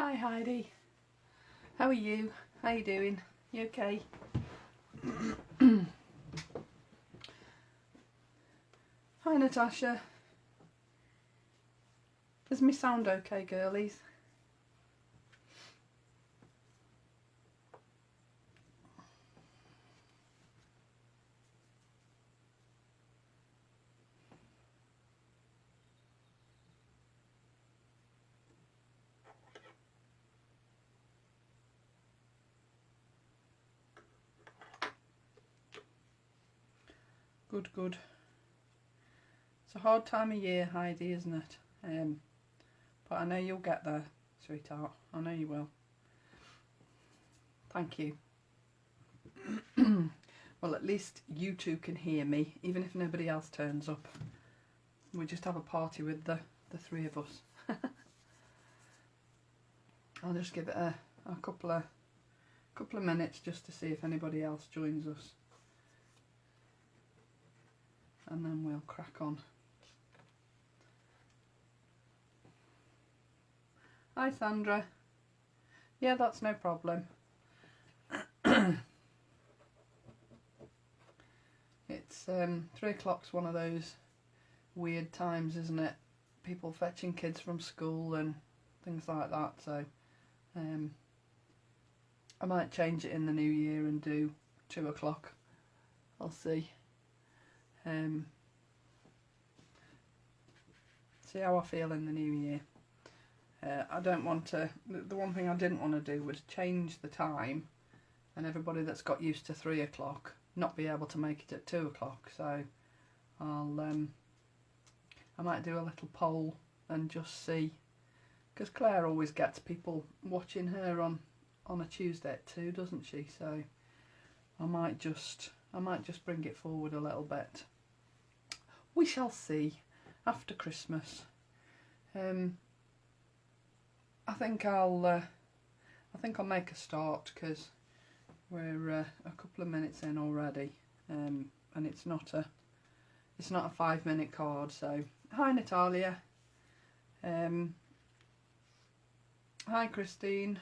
Hi Heidi, how are you? How you doing? You okay? Hi Natasha. Does me sound okay, girlies? Good, good. It's a hard time of year, Heidi, isn't it? But I know you'll get there, sweetheart. I know you will. Thank you. Well, at least you two can hear me, even if nobody else turns up. We just have a party with the three of us. I'll just give it a couple of minutes just to see if anybody else joins us. And then we'll crack on. Hi Sandra. Yeah, that's no problem. It's 3 o'clock's one of those weird times, isn't it? People fetching kids from school and things like that, so I might change it in the new year and do 2 o'clock. I'll see. See how I feel in the new year. I don't want to, the one thing I didn't want to do was change the time and everybody that's got used to 3 o'clock not be able to make it at 2 o'clock, so I might do a little poll and just see, because Claire always gets people watching her on a Tuesday at 2, doesn't she? So I might just bring it forward a little bit. We shall see after Christmas. I think I'll make a start because we're a couple of minutes in already, and it's not a 5-minute card. So hi Natalia, hi Christine.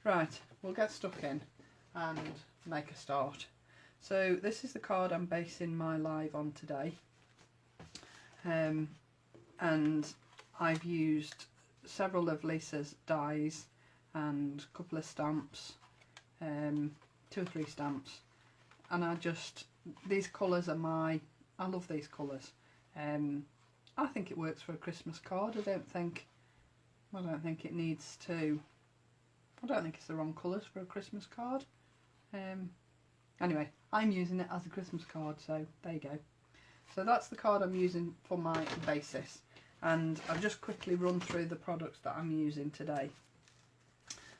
Right, we'll get stuck in and make a start. So this is the card I'm basing my live on today, and I've used several of Lisa's dies and a couple of stamps, 2 or 3 stamps, and these colours are I love these colours. I think it works for a Christmas card. I don't think it needs to. I don't think it's the wrong colours for a Christmas card. Anyway, I'm using it as a Christmas card, so there you go. So that's the card I'm using for my basis, and I'll just quickly run through the products that I'm using today.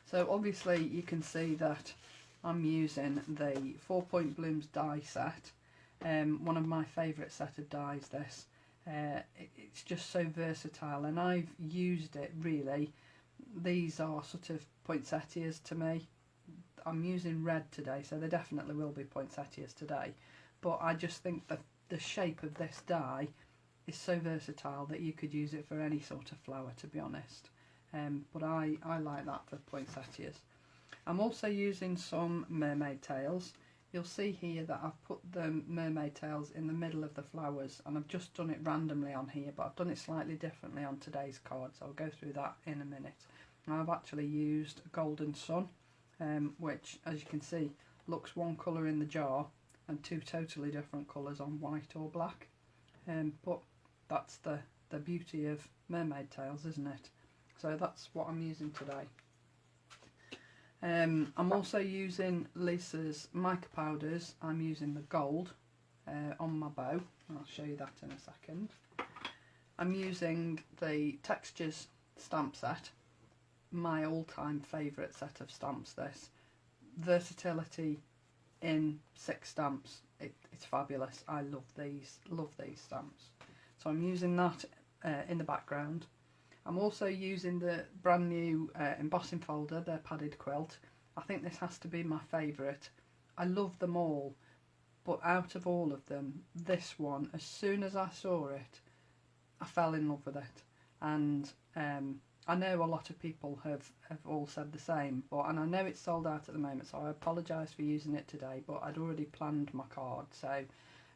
So obviously you can see that I'm using the 4 Point Blooms die set, one of my favourite set of dies this. It's just so versatile, and I've used it really. These are sort of poinsettias to me. I'm using red today, so they definitely will be poinsettias today, but I just think that the shape of this die is so versatile that you could use it for any sort of flower, to be honest. But I like that for poinsettias. I'm also using some mermaid tails. You'll see here that I've put the mermaid tails in the middle of the flowers, and I've just done it randomly on here, but I've done it slightly differently on today's card, so I'll go through that in a minute. Now I've actually used Golden Sun, which, as you can see, looks one colour in the jar and 2 totally different colours on white or black. But that's the beauty of mermaid tails, isn't it? So that's what I'm using today. I'm also using Lisa's mica powders. I'm using the gold on my bow. I'll show you that in a second. I'm using the Textures stamp set, my all-time favourite set of stamps this. Versatility in 6 stamps, it's fabulous. I love these stamps. So I'm using that in the background. I'm also using the brand new embossing folder, their padded quilt. I think this has to be my favourite. I love them all, but out of all of them, this one, as soon as I saw it, I fell in love with it. And I know a lot of people have all said the same, and I know it's sold out at the moment, so I apologise for using it today, but I'd already planned my card, so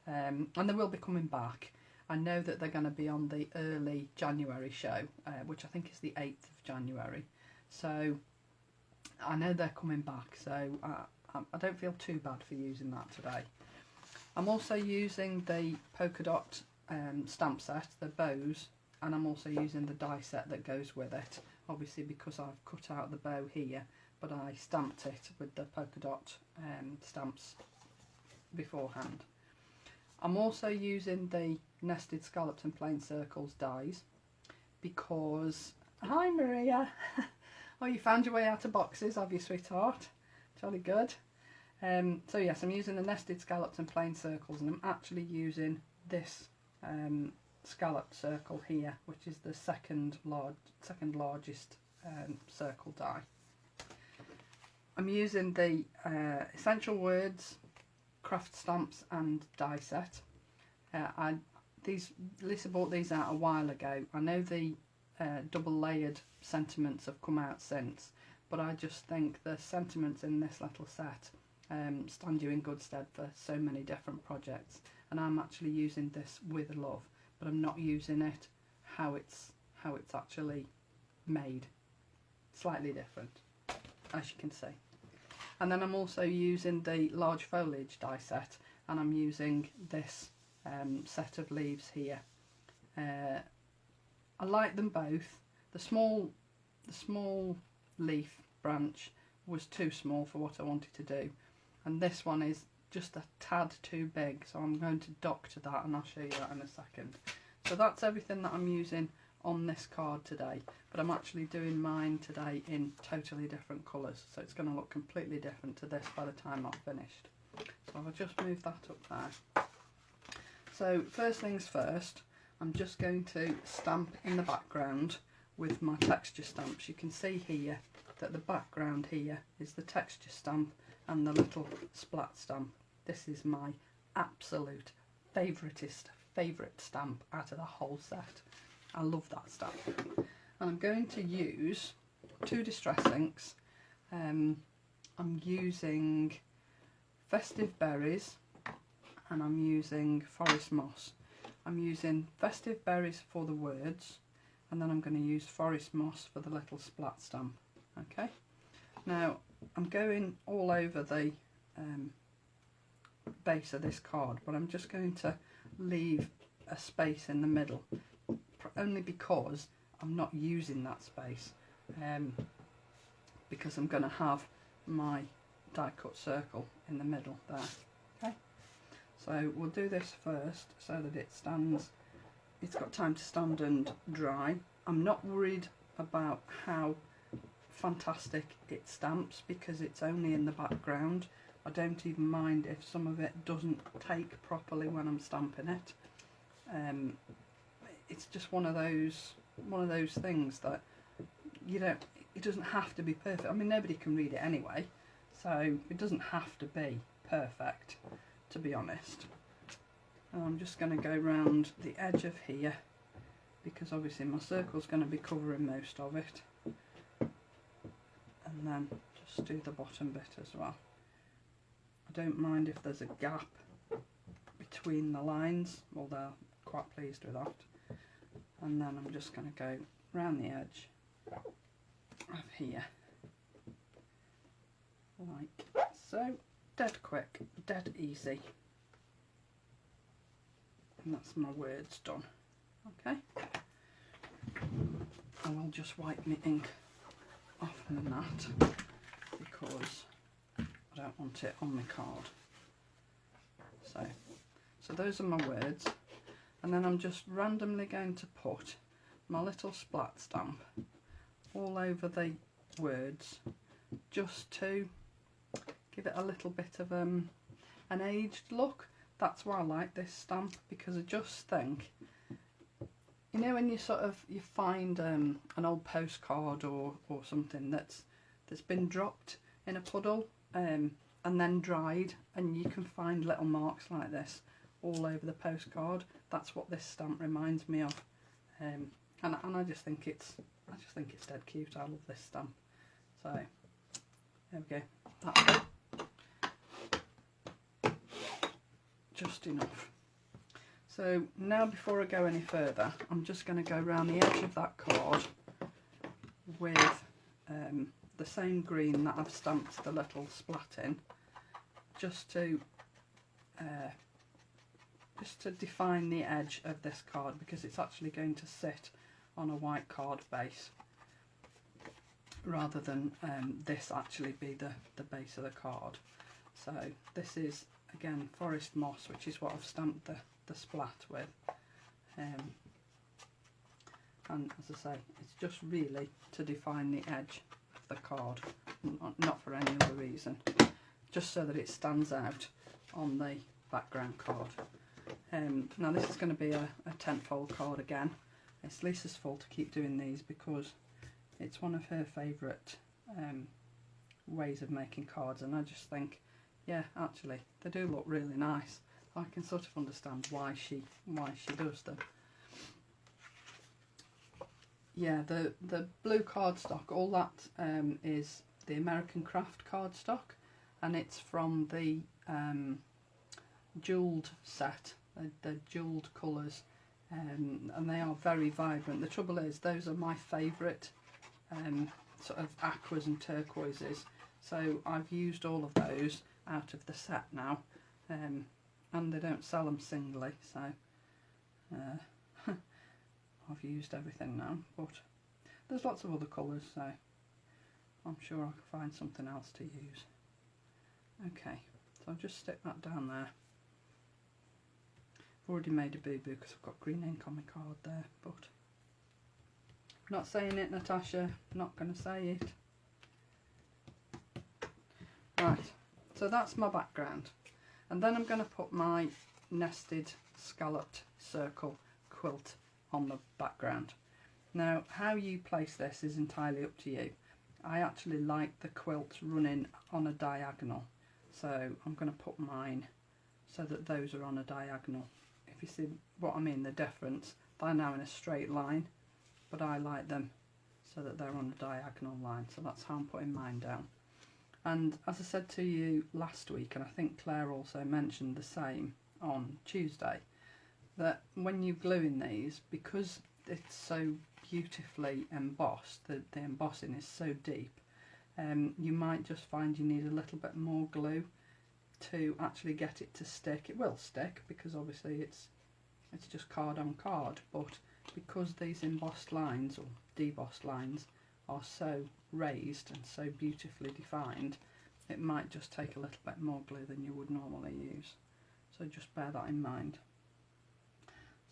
and they will be coming back. I know that they're going to be on the early January show, which I think is the 8th of January, so I know they're coming back, so I don't feel too bad for using that today. I'm also using the polka dot stamp set, the bows, and I'm also using the die set that goes with it, obviously because I've cut out the bow here, but I stamped it with the polka dot stamps beforehand. I'm also using the nested scalloped and plain circles dies because... Hi Maria! Oh, you found your way out of boxes, have you, sweetheart? Jolly good. So yes, I'm using the nested scalloped and plain circles, and I'm actually using this scalloped circle here, which is the second largest circle die. I'm using the Essential Words craft stamps and die set. Lisa bought these out a while ago. I know the double layered sentiments have come out since, but I just think the sentiments in this little set stand you in good stead for so many different projects, and I'm actually using this with love, but I'm not using it how it's actually made. Slightly different, as you can see. And then I'm also using the large foliage die set, and I'm using this set of leaves here. I like them both. The small leaf branch was too small for what I wanted to do, and this one is just a tad too big, so I'm going to doctor that, and I'll show you that in a second. So that's everything that I'm using on this card today, but I'm actually doing mine today in totally different colours, so it's going to look completely different to this by the time I've finished. So I'll just move that up there. So first things first, I'm just going to stamp in the background with my texture stamps. You can see here that the background here is the texture stamp and the little splat stamp. This is my absolute favourite stamp out of the whole set. I love that stamp. And I'm going to use two distress inks. I'm using Festive Berries and I'm using Forest Moss. I'm using Festive Berries for the words, and then I'm going to use Forest Moss for the little splat stamp. Okay, now I'm going all over the base of this card, but I'm just going to leave a space in the middle, only because I'm not using that space, because I'm going to have my die cut circle in the middle there. Okay, so we'll do this first so that it's got time to stand and dry. I'm not worried about how fantastic it stamps because it's only in the background. I don't even mind if some of it doesn't take properly when I'm stamping it. It's just one of those things that it doesn't have to be perfect. I mean, nobody can read it anyway, so it doesn't have to be perfect, to be honest. And I'm just going to go round the edge of here, because obviously my circle's going to be covering most of it, and then just do the bottom bit as well. I don't mind if there's a gap between the lines, although I'm quite pleased with that. And then I'm just going to go round the edge of here, like so. Dead quick, dead easy. And that's my words done. Okay, I will just wipe my ink off the mat because I don't want it on my card. So those are my words, and then I'm just randomly going to put my little splat stamp all over the words, just to give it a little bit of an aged look. That's why I like this stamp, because I just think, you know, when you you find an old postcard or something that's been dropped in a puddle and then dried, and you can find little marks like this all over the postcard. That's what this stamp reminds me of. and I just think it's dead cute. I love this stamp. So there we go. That's just enough. So now, before I go any further, I'm just going to go around the edge of that card with the same green that I've stamped the little splat in, just to define the edge of this card, because it's actually going to sit on a white card base rather than this actually be the base of the card. So this is again forest moss, which is what I've stamped the splat with, and as I say, it's just really to define the edge of the card, not for any other reason, just so that it stands out on the background card. Now this is going to be a 10-fold card again. It's Lisa's fault to keep doing these because it's one of her favourite ways of making cards, and I just think, yeah, actually they do look really nice. I can sort of understand why she does them. Yeah, the blue cardstock, all that is the American Craft cardstock, and it's from the jewelled set, the jewelled colours, and they are very vibrant. The trouble is, those are my favourite sort of aquas and turquoises, so I've used all of those out of the set now, and they don't sell them singly, so I've used everything now, but there's lots of other colours, so I'm sure I can find something else to use. Okay, so I'll just stick that down there. I've already made a boo-boo because I've got green ink on my card there, but not saying it, Natasha, not going to say it. Right, so that's my background, and then I'm going to put my nested scalloped circle quilt on the background. Now, how you place this is entirely up to you. I actually like the quilt running on a diagonal, so I'm going to put mine so that those are on a diagonal. If you see what I mean, the difference, they're now in a straight line, but I like them so that they're on a diagonal line, so that's how I'm putting mine down. And as I said to you last week, and I think Claire also mentioned the same on Tuesday, that when you glue in these, because it's so beautifully embossed, the embossing is so deep, you might just find you need a little bit more glue to actually get it to stick. It will stick because obviously it's just card on card, but because these embossed lines or debossed lines are so raised and so beautifully defined, it might just take a little bit more glue than you would normally use, so just bear that in mind.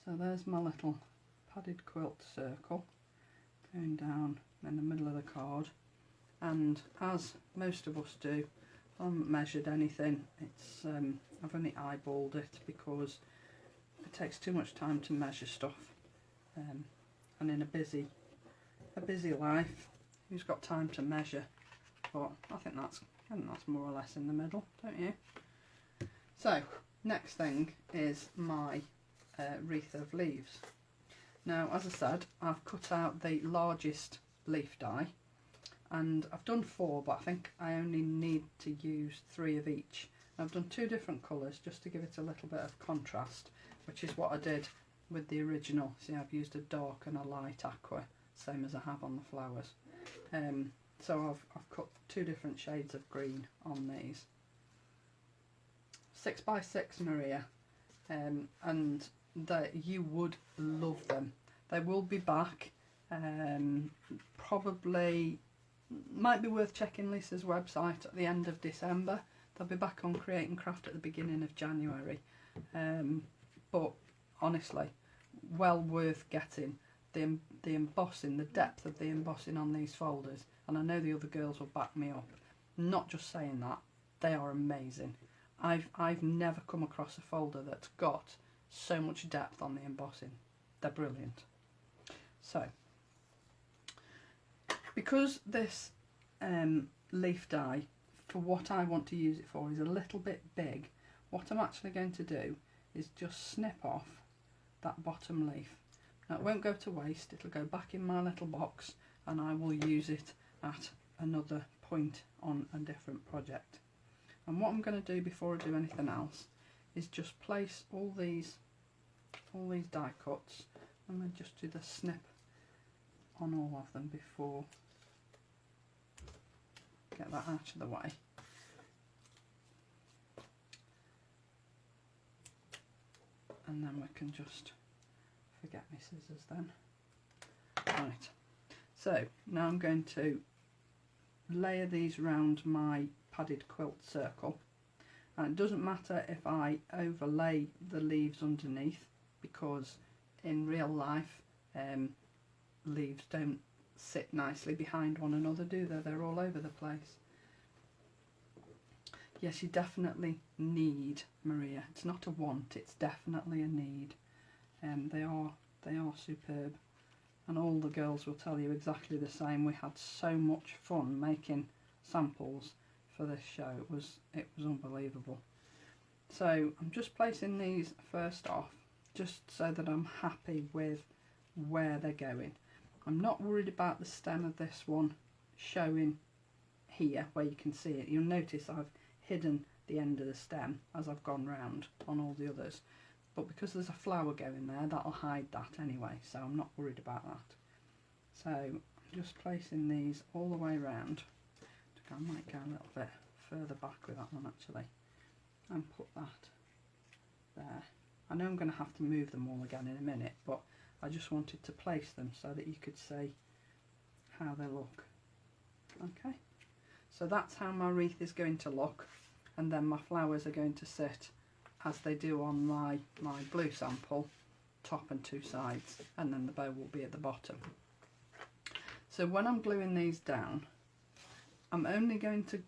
So there's my little padded quilt circle going down in the middle of the card, and as most of us do, I haven't measured anything. It's I've only eyeballed it because it takes too much time to measure stuff, and in a busy life, who's got time to measure? But I think that's more or less in the middle, don't you? So next thing is my wreath of leaves. Now, as I said, I've cut out the largest leaf die, and I've done 4, but I think I only need to use 3 of each. I've done 2 different colours just to give it a little bit of contrast, which is what I did with the original. See, I've used a dark and a light aqua, same as I have on the flowers. So I've cut 2 different shades of green on these. 6x6 Maria, and you would love them. They will be back, probably, might be worth checking Lisa's website at the end of December. They'll be back on Create and Craft at the beginning of January, but honestly, well worth getting. The embossing, the depth of the embossing on these folders, and I know the other girls will back me up, not just saying that, they are amazing. I've never come across a folder that's got so much depth on the embossing. They're brilliant. So, because this leaf die, for what I want to use it for, is a little bit big, what I'm actually going to do is just snip off that bottom leaf, Now it won't go to waste, it'll go back in my little box and I will use it at another point on a different project. And what I'm going to do before I do anything else is just place all these die cuts. I'm going to just do the snip on all of them before, get that out of the way. And then we can just forget my scissors then. Right, so now I'm going to layer these round my padded quilt circle, and it doesn't matter if I overlay the leaves underneath, because in real life leaves don't sit nicely behind one another, do they? They're all over the place. Yes, you definitely need, Maria. It's not a want, it's definitely a need. They are superb, and all the girls will tell you exactly the same. We had so much fun making samples for this show. It was unbelievable. So I'm just placing these first off, just so that I'm happy with where they're going. I'm not worried about the stem of this one showing here where you can see it. You'll notice I've hidden the end of the stem as I've gone round on all the others, but because there's a flower going there, that'll hide that anyway, so I'm not worried about that. So I'm just placing these all the way round. I might go a little bit further back with that one actually, and put that there. I know I'm going to have to move them all again in a minute, but I just wanted to place them so that you could see how they look. Okay, so that's how my wreath is going to look, and then my flowers are going to sit as they do on my blue sample, top and two sides, and then the bow will be at the bottom. So when I'm gluing these down, I'm only going to put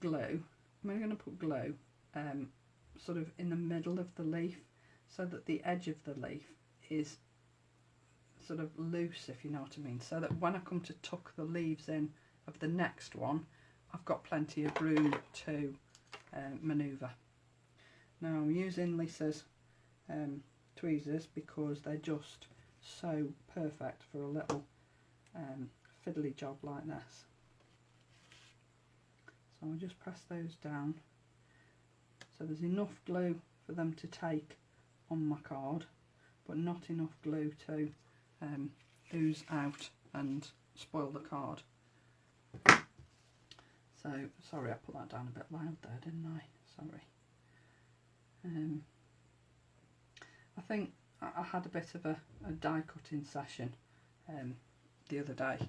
glue sort of in the middle of the leaf, so that the edge of the leaf is sort of loose, if you know what I mean, so that when I come to tuck the leaves in of the next one, I've got plenty of room to manoeuvre. Now I'm using Lisa's tweezers because they're just so perfect for a little fiddly job like this. So I'll just press those down so there's enough glue for them to take on my card, but not enough glue to ooze out and spoil the card. So, sorry I put that down a bit loud there, didn't I? Sorry. I think I had a bit of a die cutting session the other day,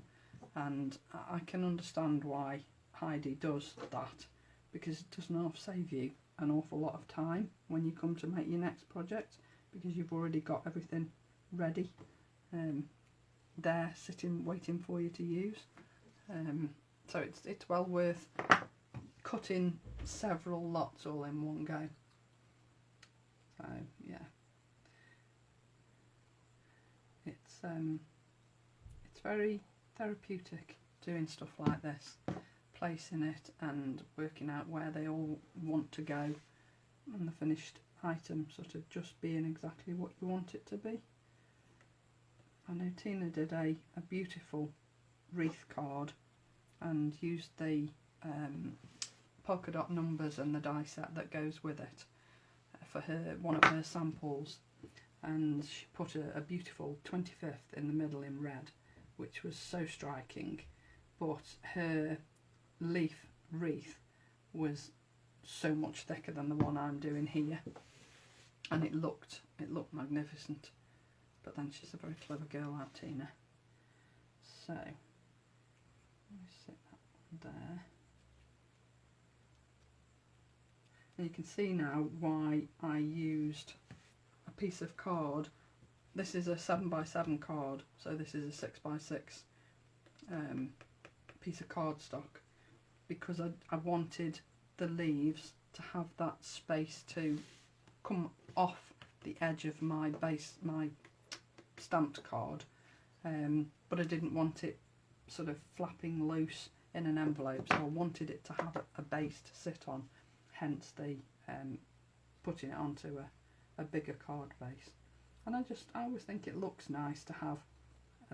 and I can understand why Heidi does that, because it does not save you an awful lot of time when you come to make your next project, because you've already got everything ready there sitting waiting for you to use. So it's well worth cutting several lots all in one go. So yeah, it's very therapeutic doing stuff like this, placing it and working out where they all want to go, and the finished item sort of just being exactly what you want it to be. I know Tina did a beautiful wreath card and used the polka dot numbers and the die set that goes with it for one of her samples, and she put a beautiful 25th in the middle in red, which was so striking, but her leaf wreath was so much thicker than the one I'm doing here, and it looked magnificent. But then she's a very clever girl, our Tina. So let me sit that one there, and you can see now why I used a piece of card. This is a 7x7 card, so this is a 6x6 piece of cardstock, because I wanted the leaves to have that space to come off the edge of my base, my stamped card, but I didn't want it sort of flapping loose in an envelope, so I wanted it to have a base to sit on, hence the putting it onto a bigger card base. And I always think it looks nice to have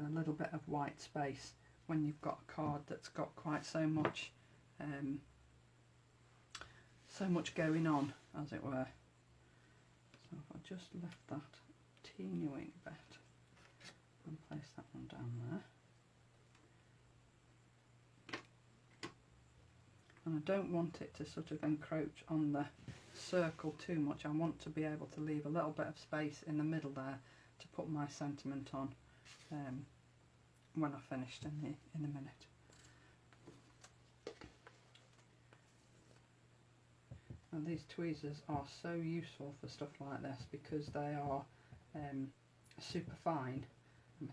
a little bit of white space when you've got a card that's got quite so much going on, as it were. So if I just lift that teeny wing bit and place that one down there. And I don't want it to sort of encroach on the circle too much. I want to be able to leave a little bit of space in the middle there to put my sentiment on when I finished in a minute. And these tweezers are so useful for stuff like this because they are super fine.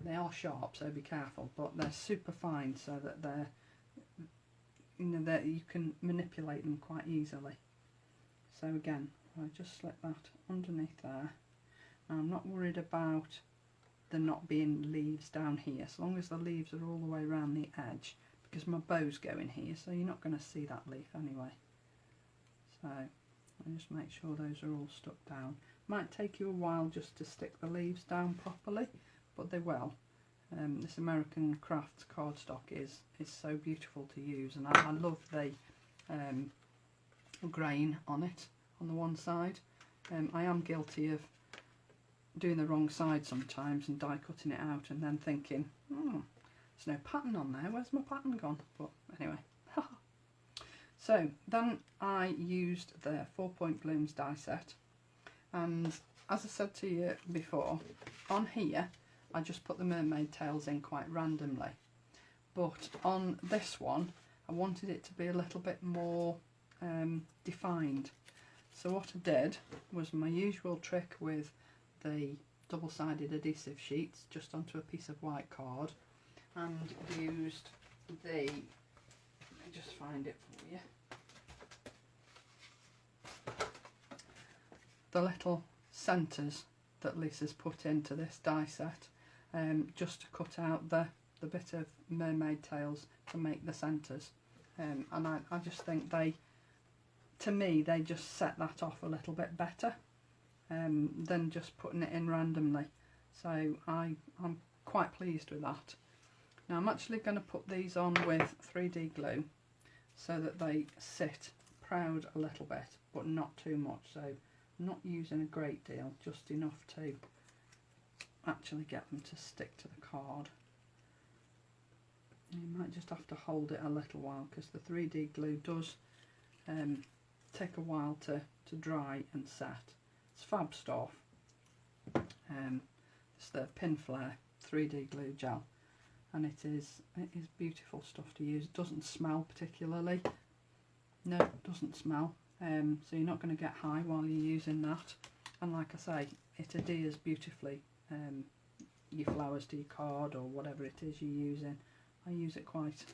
They are sharp, so be careful, but they're super fine so that they're, you know, that you can manipulate them quite easily. So again, I just slip that underneath there. Now I'm not worried about there not being leaves down here, as long as the leaves are all the way around the edge, because my bows go in here, so you're not going to see that leaf anyway. So I just make sure those are all stuck down. Might take you a while just to stick the leaves down properly, but they will. This American Crafts cardstock is so beautiful to use, and I love the grain on it on the one side. I am guilty of doing the wrong side sometimes and die cutting it out and then thinking, there's no pattern on there, where's my pattern gone? But anyway. So then I used the 4-point blooms die set, and as I said to you before, on here I just put the mermaid tails in quite randomly, but on this one I wanted it to be a little bit more defined. So what I did was my usual trick with the double-sided adhesive sheets just onto a piece of white card, and used the, let me just find it for you, the little centres that Lisa's put into this die set, just to cut out the bit of mermaid tails to make the centres, and I just think to me they just set that off a little bit better than just putting it in randomly. So I'm quite pleased with that. Now I'm actually going to put these on with 3D glue so that they sit proud a little bit, but not too much. So I'm not using a great deal, just enough to actually get them to stick to the card. You might just have to hold it a little while because the 3D glue does take a while to dry and set. It's fab stuff. It's the Pinflair 3D glue gel, and it is beautiful stuff to use. It doesn't smell particularly. No, it doesn't smell. So you're not going to get high while you're using that. And like I say, it adheres beautifully your flowers to your card or whatever it is you're using. I use it quite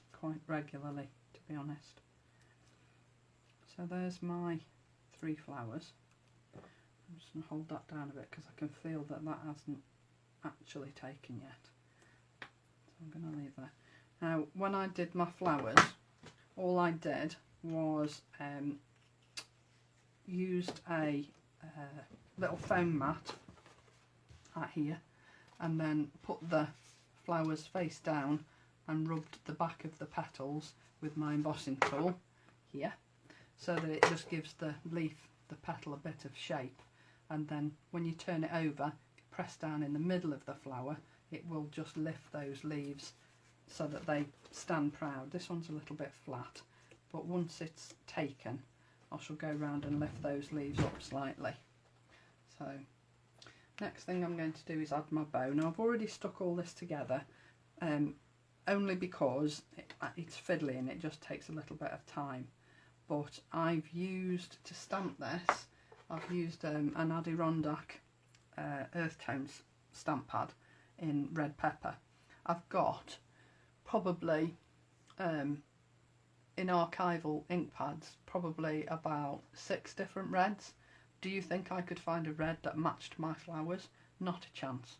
regularly, to be honest. So there's my 3 flowers. I'm just going to hold that down a bit because I can feel that hasn't actually taken yet. So I'm going to leave that. Now when I did my flowers, all I did was used a little foam mat out here, and then put the flowers face down and rubbed the back of the petals with my embossing tool here, so that it just gives the leaf, the petal, a bit of shape. And then when you turn it over, if you press down in the middle of the flower, it will just lift those leaves so that they stand proud. This one's a little bit flat, but once it's taken, I shall go round and lift those leaves up slightly. So next thing I'm going to do is add my bow. Now I've already stuck all this together, only because it's fiddly and it just takes a little bit of time. But I've used, to stamp this, I've used an Adirondack earth tones stamp pad in red pepper. I've got probably in archival ink pads probably about 6 different reds. Do you think I could find a red that matched my flowers? Not a chance.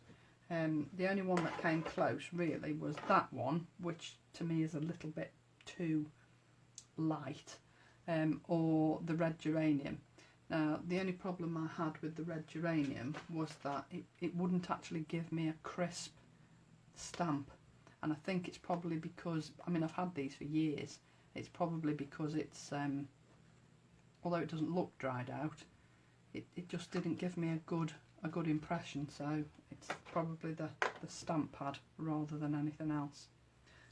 The only one that came close really was that one, which to me is a little bit too light, or the red geranium. Now the only problem I had with the red geranium was that it wouldn't actually give me a crisp stamp, and I think it's probably because, I mean, I've had these for years. It's probably because it's although it doesn't look dried out, it just didn't give me a good impression, so it's probably the stamp pad rather than anything else.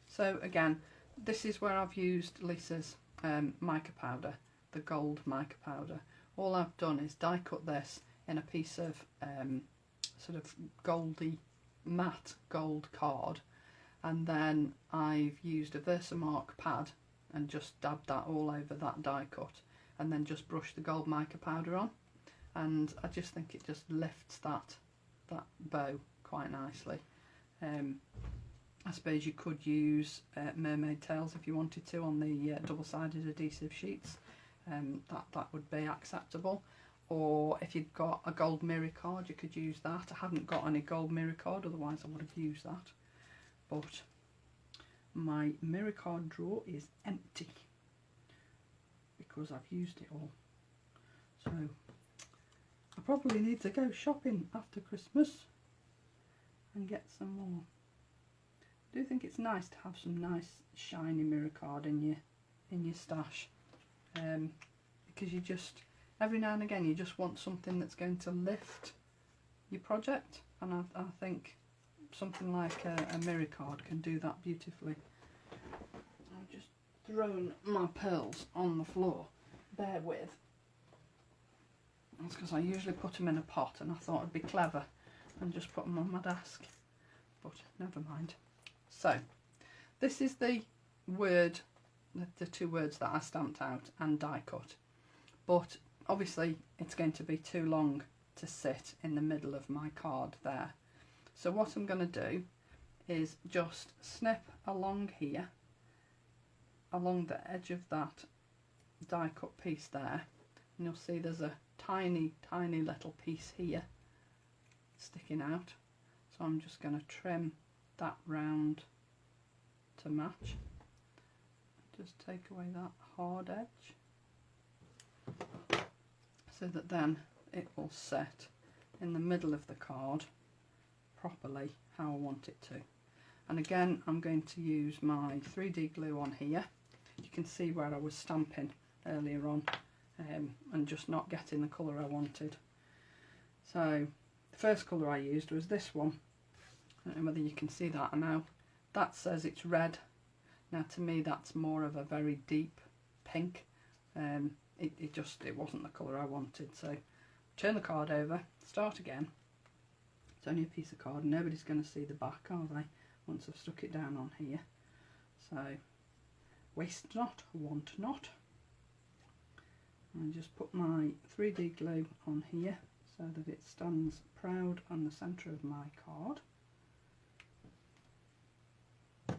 So again, this is where I've used Lisa's mica powder, the gold mica powder. All I've done is die cut this in a piece of sort of goldy matte gold card, and then I've used a Versamark pad and just dabbed that all over that die cut, and then just brushed the gold mica powder on, and I just think it just lifts that bow quite nicely. I suppose you could use mermaid tails if you wanted to on the double-sided adhesive sheets. That would be acceptable. Or if you've got a gold mirror card, you could use that. I haven't got any gold mirror card, otherwise I would have used that. But my mirror card drawer is empty because I've used it all. So I probably need to go shopping after Christmas and get some more. I do think it's nice to have some nice shiny mirror card in your stash, because you just, every now and again, you just want something that's going to lift your project, and I think something like a mirror card can do that beautifully. I've just thrown my pearls on the floor, bear with. That's because I usually put them in a pot, and I thought it'd be clever and just put them on my desk, but never mind. So this is the word, the two words that I stamped out and die cut, but obviously it's going to be too long to sit in the middle of my card there. So what I'm going to do is just snip along here, along the edge of that die cut piece there, and you'll see there's a tiny little piece here sticking out. So I'm just going to trim that round to match. Just take away that hard edge so that then it will set in the middle of the card properly how I want it to. And again, I'm going to use my 3D glue on here. You can see where I was stamping earlier on and just not getting the colour I wanted. So the first colour I used was this one. I don't know whether you can see that now. That says it's red. Now to me that's more of a very deep pink. It wasn't the colour I wanted. So turn the card over, start again. It's only a piece of card and nobody's going to see the back, are they, once I've stuck it down on here. So waste not, want not. And just put my 3D glue on here so that it stands proud on the centre of my card. Put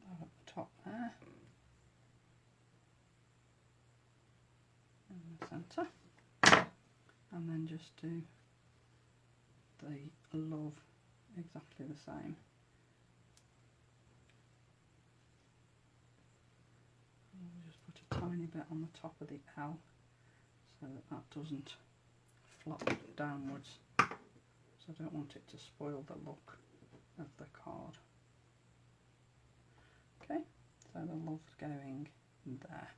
that at the top there, in the centre, and then just do the love exactly the same. I'll just put a tiny bit on the top of the L so that doesn't flop downwards, so I don't want it to spoil the look of the card. Okay, so the love's going there.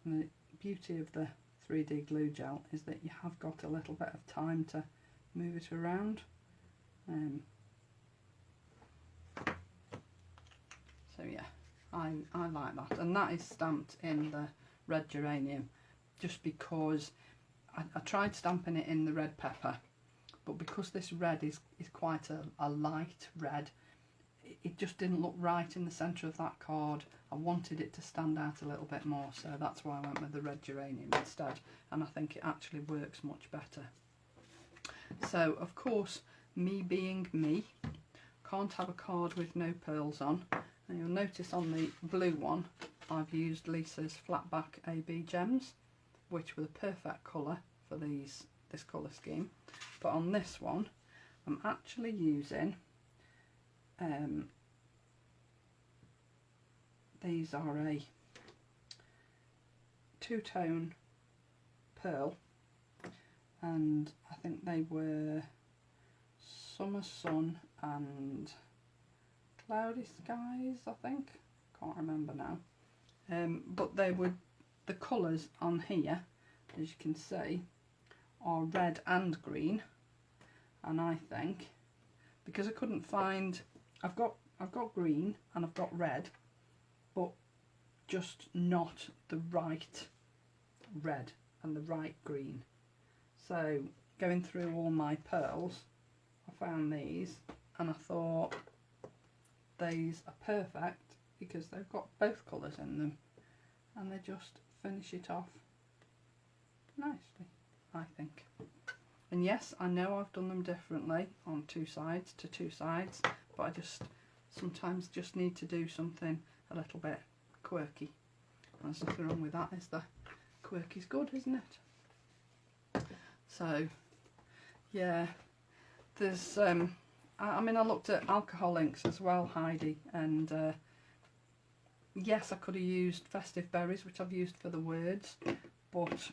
And the beauty of the 3D glue gel is that you have got a little bit of time to move it around. So yeah, I like that, and that is stamped in the red geranium just because I tried stamping it in the red pepper, but because this red is quite a light red, it just didn't look right in the centre of that card. I wanted it to stand out a little bit more, so that's why I went with the red geranium instead, and I think it actually works much better. So of course, me being me, can't have a card with no pearls on, and you'll notice on the blue one I've used Lisa's flatback AB gems, which were the perfect colour for this colour scheme. But on this one I'm actually using these are a two-tone pearl, and I think they were Summer Sun and Cloudy Skies, I think. Can't remember now. But they were, the colours on here, as you can see, are red and green. And I think, because I couldn't find, I've got green and I've got red, but just not the right red and the right green. So going through all my pearls, I found these and I thought these are perfect because they've got both colours in them and they just finish it off nicely, I think. And yes, I know I've done them differently on two sides to two sides, but I just sometimes just need to do something a little bit quirky. And there's nothing wrong with that, is there? Quirky's good, isn't it? So yeah, there's I mean, I looked at alcohol inks as well, Heidi, and yes, I could have used Festive Berries, which I've used for the words, but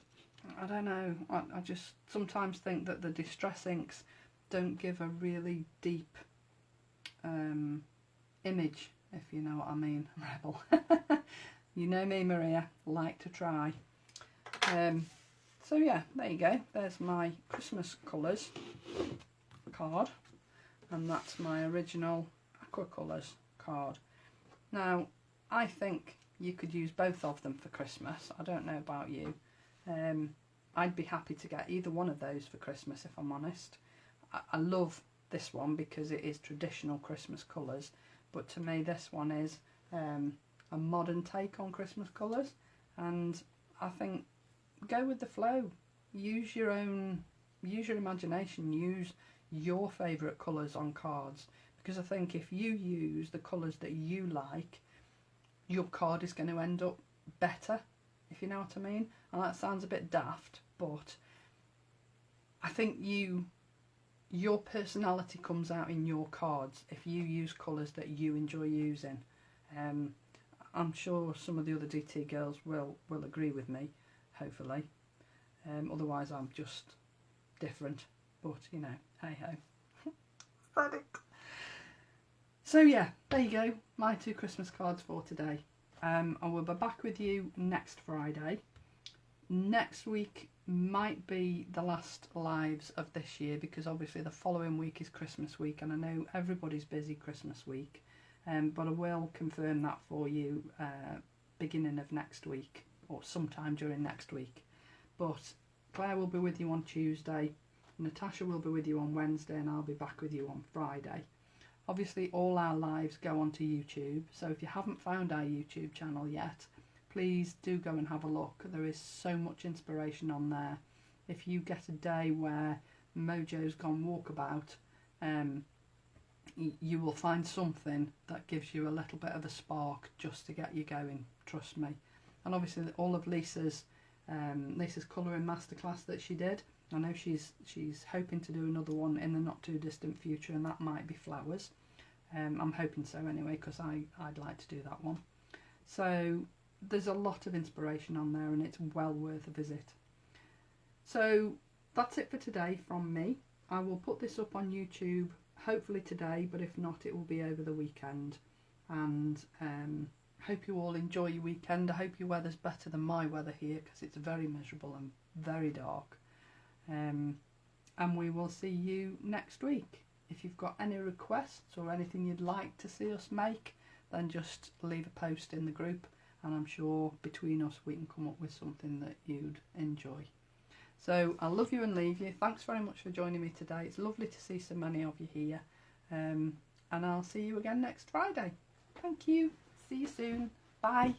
I don't know, I just sometimes think that the distress inks don't give a really deep image, if you know what I mean, Rebel. You know me, Maria, like to try. So yeah, there you go, there's my Christmas colours card, and that's my original aqua colours card. Now, I think you could use both of them for Christmas. I don't know about you. I'd be happy to get either one of those for Christmas, if I'm honest. I love this one because it is traditional Christmas colours, but to me this one is a modern take on Christmas colours, and I think go with the flow. Use your imagination, use your favourite colours on cards, because I think if you use the colours that you like, your card is going to end up better, if you know what I mean. And that sounds a bit daft, but I think your personality comes out in your cards if you use colours that you enjoy using. I'm sure some of the other DT girls will agree with me, hopefully. Otherwise I'm just different, but you know, hey ho. Said it. So yeah, there you go, my two Christmas cards for today. I will be back with you next Friday. Next week might be the last lives of this year, because obviously the following week is Christmas week, and I know everybody's busy Christmas week, but I will confirm that for you beginning of next week, or sometime during next week. But Claire will be with you on Tuesday, Natasha will be with you on Wednesday, and I'll be back with you on Friday. Obviously all our lives go onto YouTube, so if you haven't found our YouTube channel yet, please do go and have a look. There is so much inspiration on there. If you get a day where Mojo's gone walkabout, you will find something that gives you a little bit of a spark just to get you going, trust me. And obviously all of Lisa's colouring masterclass that she did, I know she's hoping to do another one in the not too distant future, and that might be flowers. I'm hoping so anyway, because I'd like to do that one. So there's a lot of inspiration on there, and it's well worth a visit. So that's it for today from me. I will put this up on YouTube hopefully today, but if not, it will be over the weekend. And hope you all enjoy your weekend. I hope your weather's better than my weather here, because it's very miserable and very dark. And we will see you next week. If you've got any requests or anything you'd like to see us make, then just leave a post in the group, and I'm sure between us we can come up with something that you'd enjoy. So I love you and leave you. Thanks very much for joining me today. It's lovely to see so many of you here, and I'll see you again next Friday. Thank you. See you soon. Bye.